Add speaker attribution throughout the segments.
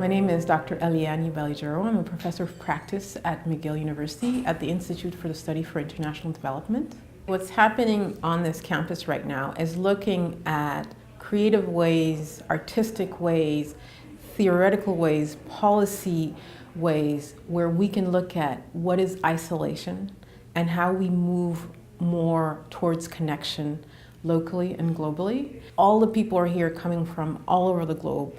Speaker 1: My name is Dr. liane Ubalijoro. I'm a professor of practice at McGill University at the Institute for the Study for International Development. What's happening on this campus right now is looking at creative ways, artistic ways, theoretical ways, policy ways where we can look at what is isolation and how we move more towards connection locally and globally. All the people are here coming from all over the globe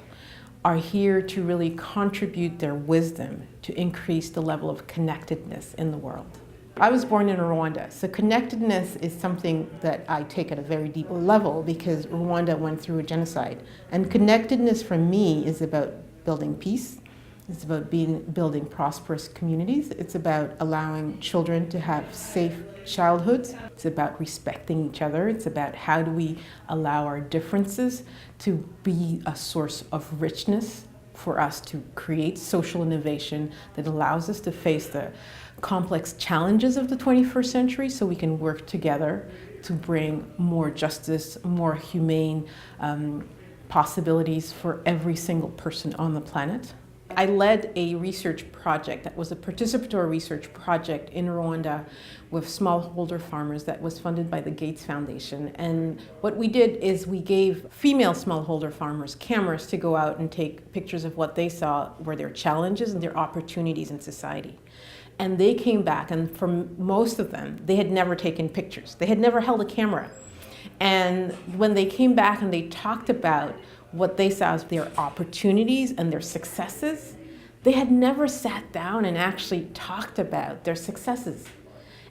Speaker 1: are here to really contribute their wisdom to increase the level of connectedness in the world. I was born in Rwanda, so connectedness is something that I take at a very deep level because Rwanda went through a genocide. And connectedness for me is about building peace. It's about building prosperous communities. It's about allowing children to have safe childhoods. It's about respecting each other. It's about how do we allow our differences to be a source of richness for us to create social innovation that allows us to face the complex challenges of the 21st century so we can work together to bring more justice, more humane possibilities for every single person on the planet. I led a research project that was a participatory research project in Rwanda with smallholder farmers that was funded by the Gates Foundation. And what we did is we gave female smallholder farmers cameras to go out and take pictures of what they saw were their challenges and their opportunities in society. And they came back, and for most of them, they had never taken pictures. They had never held a camera. And when they came back and they talked about what they saw as their opportunities and their successes, they had never sat down and actually talked about their successes.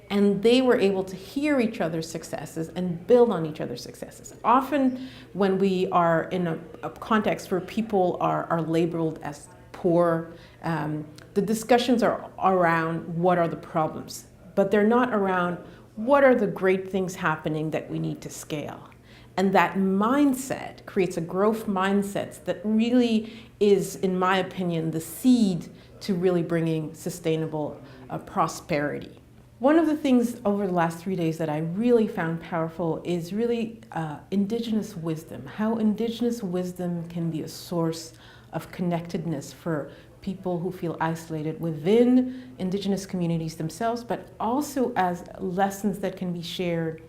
Speaker 1: And they were able to hear each other's successes and build on each other's successes. Often when we are in a context where people are labeled as poor, the discussions are around what are the problems, but they're not around what are the great things happening that we need to scale. And that mindset creates a growth mindset that really is, in my opinion, the seed to really bringing sustainable prosperity. One of the things over the last 3 days that I really found powerful is really Indigenous wisdom, how Indigenous wisdom can be a source of connectedness for people who feel isolated within Indigenous communities themselves, but also as lessons that can be shared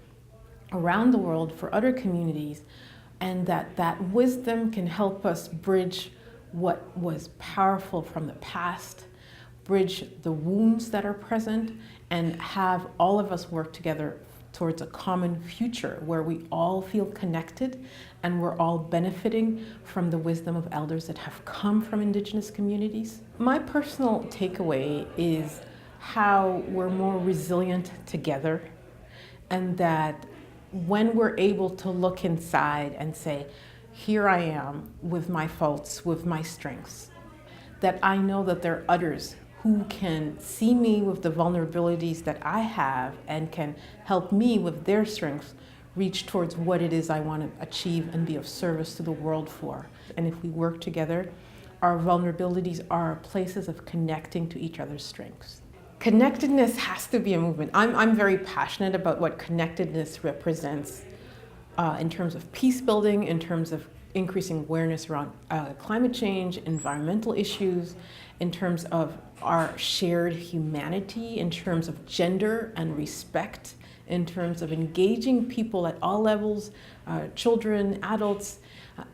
Speaker 1: around the world for other communities, and that wisdom can help us bridge what was powerful from the past, bridge the wounds that are present, and have all of us work together towards a common future where we all feel connected and we're all benefiting from the wisdom of elders that have come from Indigenous communities. My personal takeaway is how we're more resilient together, and that when we're able to look inside and say, here I am with my faults, with my strengths, that I know that there are others who can see me with the vulnerabilities that I have and can help me with their strengths reach towards what it is I want to achieve and be of service to the world for. And if we work together, our vulnerabilities are places of connecting to each other's strengths. Connectedness has to be a movement. I'm very passionate about what connectedness represents in terms of peace building, in terms of increasing awareness around climate change, environmental issues, in terms of our shared humanity, in terms of gender and respect, in terms of engaging people at all levels, children, adults,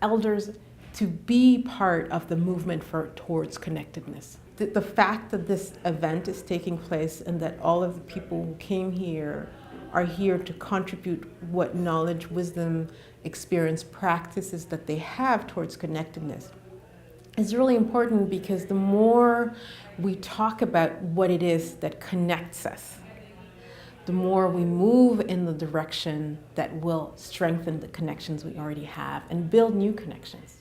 Speaker 1: elders, to be part of the movement towards connectedness. The fact that this event is taking place and that all of the people who came here are here to contribute what knowledge, wisdom, experience, practices that they have towards connectedness is really important, because the more we talk about what it is that connects us, the more we move in the direction that will strengthen the connections we already have and build new connections.